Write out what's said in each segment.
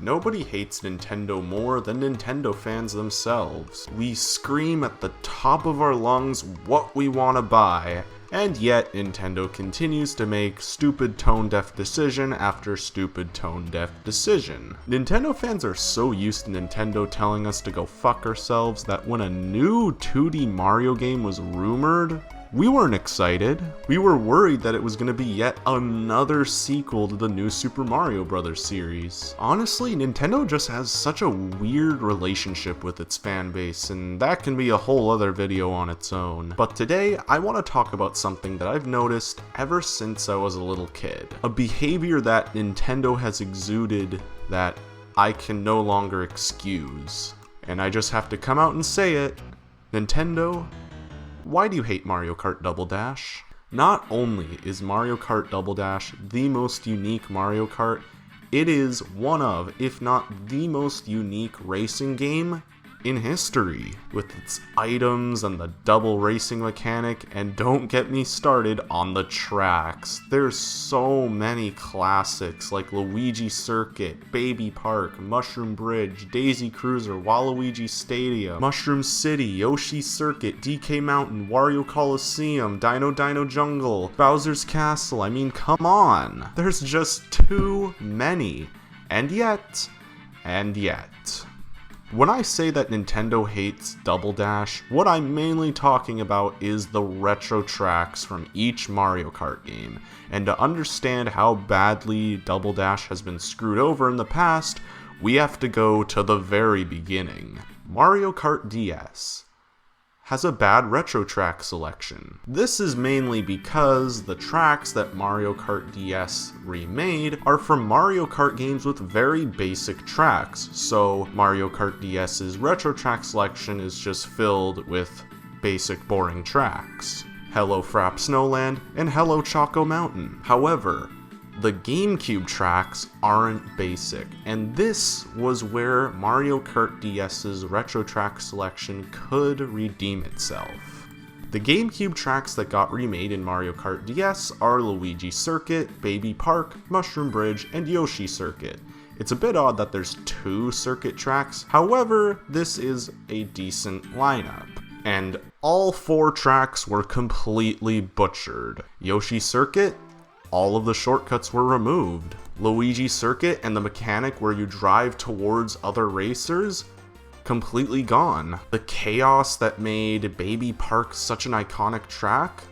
Nobody hates Nintendo more than Nintendo fans themselves. We scream at the top of our lungs what we want to buy, and yet Nintendo continues to make stupid tone-deaf decision after stupid tone-deaf decision. Nintendo fans are so used to Nintendo telling us to go fuck ourselves that when a new 2D Mario game was rumored, we weren't excited. We were worried that it was going to be yet another sequel to the new Super Mario Bros. Series. Honestly, Nintendo just has such a weird relationship with its fan base, and that can be a whole other video on its own. But today, I want to talk about something that I've noticed ever since I was a little kid. A behavior that Nintendo has exuded that I can no longer excuse. And I just have to come out and say it. Nintendo, why do you hate Mario Kart Double Dash? Not only is Mario Kart Double Dash the most unique Mario Kart, it is one of, if not the most unique racing game in history, with its items and the double racing mechanic, and don't get me started on the tracks. There's so many classics like Luigi Circuit, Baby Park, Mushroom Bridge, Daisy Cruiser, Waluigi Stadium, Mushroom City, Yoshi Circuit, DK Mountain, Wario Coliseum, Dino Dino Jungle, Bowser's Castle. I mean, come on! There's just too many. And yet... When I say that Nintendo hates Double Dash, what I'm mainly talking about is the retro tracks from each Mario Kart game. And to understand how badly Double Dash has been screwed over in the past, we have to go to the very beginning. Mario Kart DS has a bad retro track selection. This is mainly because the tracks that Mario Kart DS remade are from Mario Kart games with very basic tracks, so Mario Kart DS's retro track selection is just filled with basic boring tracks. Hello Frap Snowland and Hello Choco Mountain. However, the GameCube tracks aren't basic, and this was where Mario Kart DS's retro track selection could redeem itself. The GameCube tracks that got remade in Mario Kart DS are Luigi Circuit, Baby Park, Mushroom Bridge, and Yoshi Circuit. It's a bit odd that there's 2 circuit tracks, however, this is a decent lineup. And all 4 tracks were completely butchered. Yoshi Circuit, all of the shortcuts were removed. Luigi Circuit and the mechanic where you drive towards other racers, completely gone. The chaos that made Baby Park such an iconic track,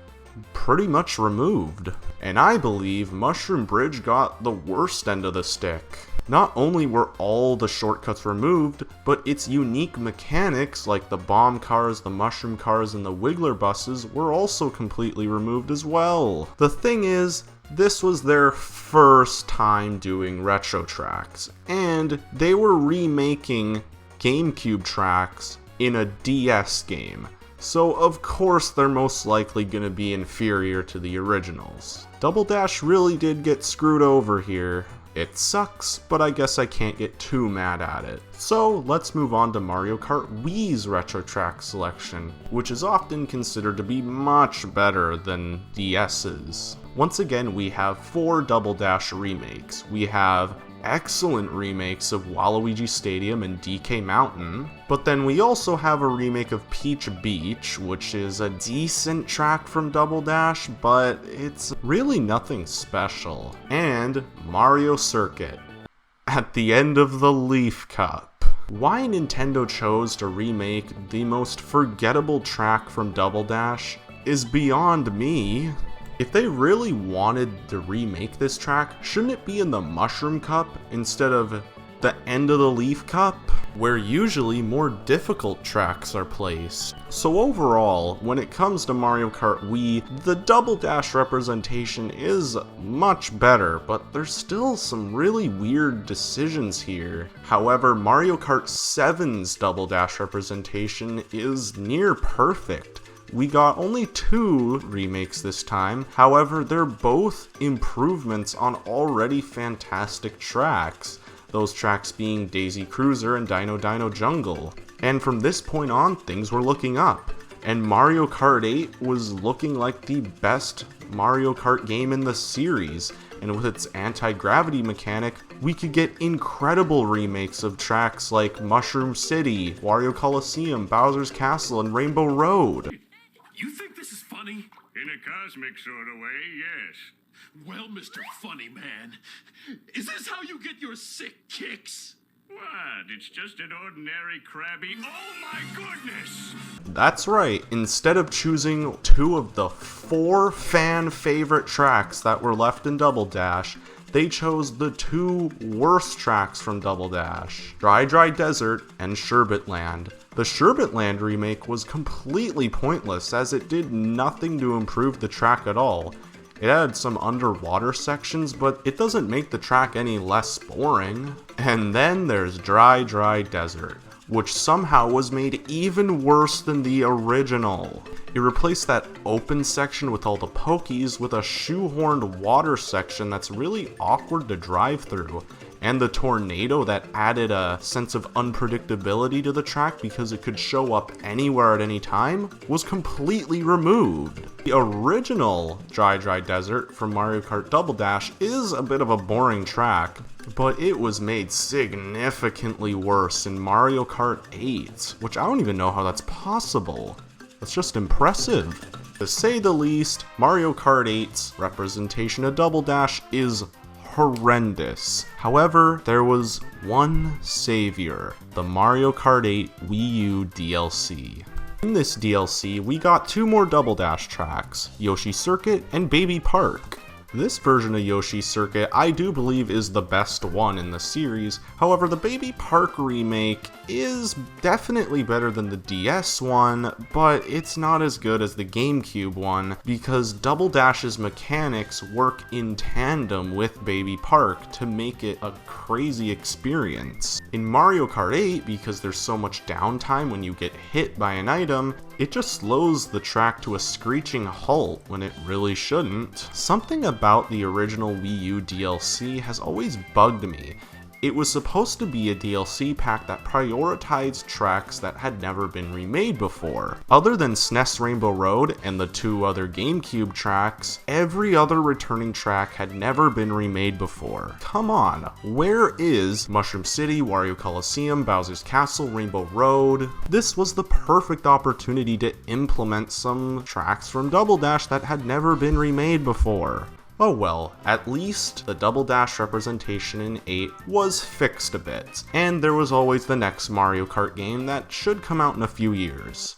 pretty much removed. And I believe Mushroom Bridge got the worst end of the stick. Not only were all the shortcuts removed, but its unique mechanics like the bomb cars, the mushroom cars, and the wiggler buses were also completely removed as well. The thing is, this was their first time doing retro tracks, and they were remaking GameCube tracks in a DS game, so of course they're most likely going to be inferior to the originals. Double Dash really did get screwed over here. It sucks, but I guess I can't get too mad at it. So let's move on to Mario Kart Wii's retro track selection, which is often considered to be much better than DS's. Once again, we have 4 Double Dash remakes. We have excellent remakes of Waluigi Stadium and DK Mountain, but then we also have a remake of Peach Beach, which is a decent track from Double Dash, but it's really nothing special. And Mario Circuit, at the end of the Leaf Cup. Why Nintendo chose to remake the most forgettable track from Double Dash is beyond me. If they really wanted to remake this track, shouldn't it be in the Mushroom Cup instead of the end of the Leaf Cup, where usually more difficult tracks are placed? So overall, when it comes to Mario Kart Wii, the Double Dash representation is much better, but there's still some really weird decisions here. However, Mario Kart 7's Double Dash representation is near perfect. We got only 2 remakes this time, however they're both improvements on already fantastic tracks, those tracks being Daisy Cruiser and Dino Dino Jungle. And from this point on, things were looking up, and Mario Kart 8 was looking like the best Mario Kart game in the series, and with its anti-gravity mechanic, we could get incredible remakes of tracks like Mushroom City, Wario Coliseum, Bowser's Castle, and Rainbow Road. You think this is funny? In a cosmic sort of way, yes. Well, Mr. Funny Man, is this how you get your sick kicks? What? It's just an ordinary Krabby. Oh my goodness! That's right, instead of choosing 2 of the 4 fan favorite tracks that were left in Double Dash, they chose the 2 worst tracks from Double Dash, Dry Dry Desert and Sherbet Land. The Sherbet Land remake was completely pointless as it did nothing to improve the track at all. It had some underwater sections, but it doesn't make the track any less boring. And then there's Dry Dry Desert, which somehow was made even worse than the original. It replaced that open section with all the pokies with a shoehorned water section that's really awkward to drive through. And the tornado that added a sense of unpredictability to the track because it could show up anywhere at any time was completely removed. The original Dry Dry Desert from Mario Kart Double Dash is a bit of a boring track, but it was made significantly worse in Mario Kart 8, which I don't even know how that's possible. That's just impressive. To say the least, Mario Kart 8's representation of Double Dash is horrendous. However, there was one savior, the Mario Kart 8 Wii U DLC. In this DLC, we got 2 more Double Dash tracks, Yoshi Circuit and Baby Park. This version of Yoshi Circuit I do believe is the best one in the series, however the Baby Park remake is definitely better than the DS one, but it's not as good as the GameCube one because Double Dash's mechanics work in tandem with Baby Park to make it a crazy experience. In Mario Kart 8, because there's so much downtime when you get hit by an item, it just slows the track to a screeching halt when it really shouldn't. Something about the original Wii U DLC has always bugged me. It was supposed to be a DLC pack that prioritized tracks that had never been remade before. Other than SNES Rainbow Road and the 2 other GameCube tracks, every other returning track had never been remade before. Come on, where is Mushroom City, Wario Coliseum, Bowser's Castle, Rainbow Road? This was the perfect opportunity to implement some tracks from Double Dash that had never been remade before. Oh well, at least the Double Dash representation in 8 was fixed a bit, and there was always the next Mario Kart game that should come out in a few years.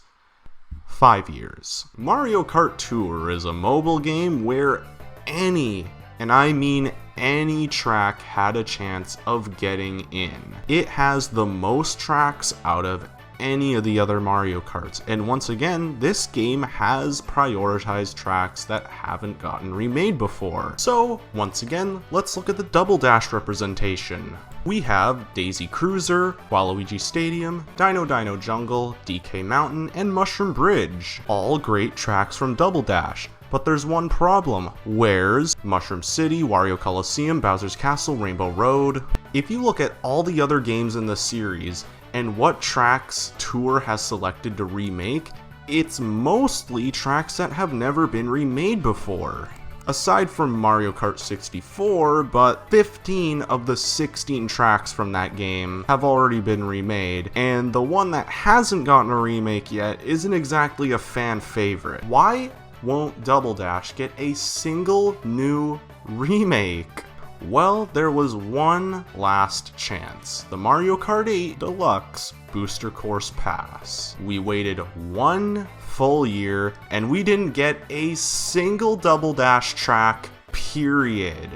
5 years. Mario Kart Tour is a mobile game where any, and I mean any track had a chance of getting in. It has the most tracks out of any of the other Mario Karts, and once again, this game has prioritized tracks that haven't gotten remade before. So, once again, let's look at the Double Dash representation. We have Daisy Cruiser, Waluigi Stadium, Dino Dino Jungle, DK Mountain, and Mushroom Bridge. All great tracks from Double Dash. But there's one problem. Where's Mushroom City, Wario Coliseum, Bowser's Castle, Rainbow Road? If you look at all the other games in the series, and what tracks Tour has selected to remake, it's mostly tracks that have never been remade before. Aside from Mario Kart 64, but 15 of the 16 tracks from that game have already been remade, and the one that hasn't gotten a remake yet isn't exactly a fan favorite. Why won't Double Dash get a single new remake? Well, there was one last chance. The Mario Kart 8 Deluxe Booster Course Pass. We waited 1 full year, and we didn't get a single Double Dash track, period.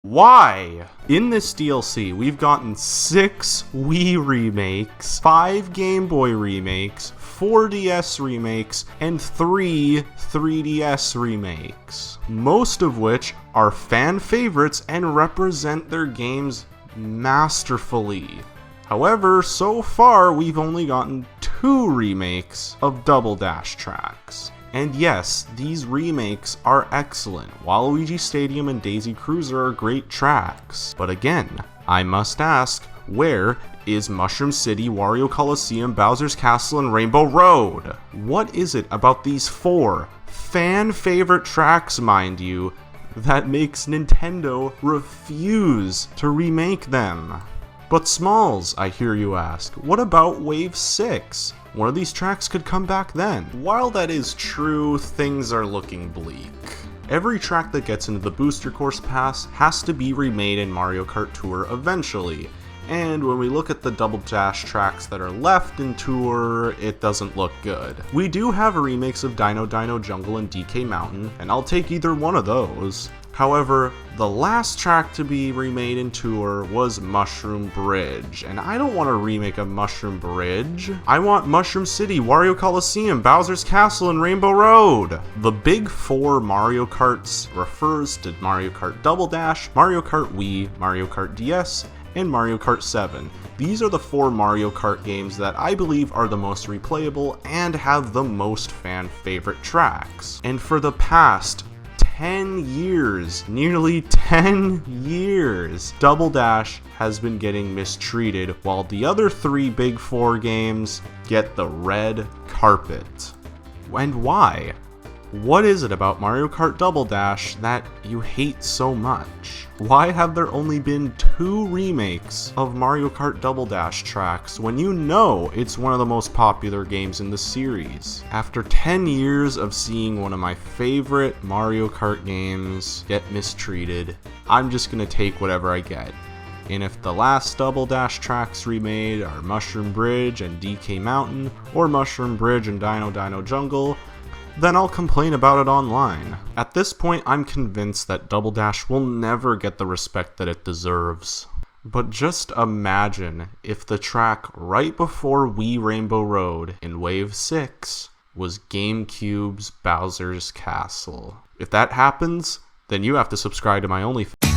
Why? In this DLC, we've gotten 6 Wii remakes, 5 Game Boy remakes, 4 DS remakes, and 3 3DS remakes. Most of which are fan favorites and represent their games masterfully. However, so far we've only gotten 2 remakes of Double Dash tracks. And yes, these remakes are excellent. Waluigi Stadium and Daisy Cruiser are great tracks. But again, I must ask, where is Mushroom City, Wario Coliseum, Bowser's Castle, and Rainbow Road? What is it about these 4 fan favorite tracks, mind you, that makes Nintendo refuse to remake them. But Smalls, I hear you ask, what about Wave 6? One of these tracks could come back then. While that is true, things are looking bleak. Every track that gets into the Booster Course Pass has to be remade in Mario Kart Tour eventually. And when we look at the Double Dash tracks that are left in Tour, it doesn't look good. We do have a remix of Dino Dino Jungle and DK Mountain, and I'll take either one of those. However, the last track to be remade in Tour was Mushroom Bridge, and I don't want a remake of Mushroom Bridge. I want Mushroom City, Wario Coliseum, Bowser's Castle, and Rainbow Road. The big four Mario Karts refers to Mario Kart Double Dash, Mario Kart Wii, Mario Kart DS, and Mario Kart 7. These are the four Mario Kart games that I believe are the most replayable and have the most fan favorite tracks. And for the past 10 years, nearly 10 years, Double Dash has been getting mistreated while the other three big four games get the red carpet. And why? What is it about Mario Kart Double Dash that you hate so much? Why have there only been 2 remakes of Mario Kart Double Dash tracks when you know it's one of the most popular games in the series? After 10 years of seeing one of my favorite Mario Kart games get mistreated, I'm just gonna take whatever I get. And if the last Double Dash tracks remade are Mushroom Bridge and DK Mountain, or Mushroom Bridge and Dino Dino Jungle, then I'll complain about it online. At this point, I'm convinced that Double Dash will never get the respect that it deserves. But just imagine if the track right before Wii Rainbow Road in Wave 6 was GameCube's Bowser's Castle. If that happens, then you have to subscribe to my OnlyFans.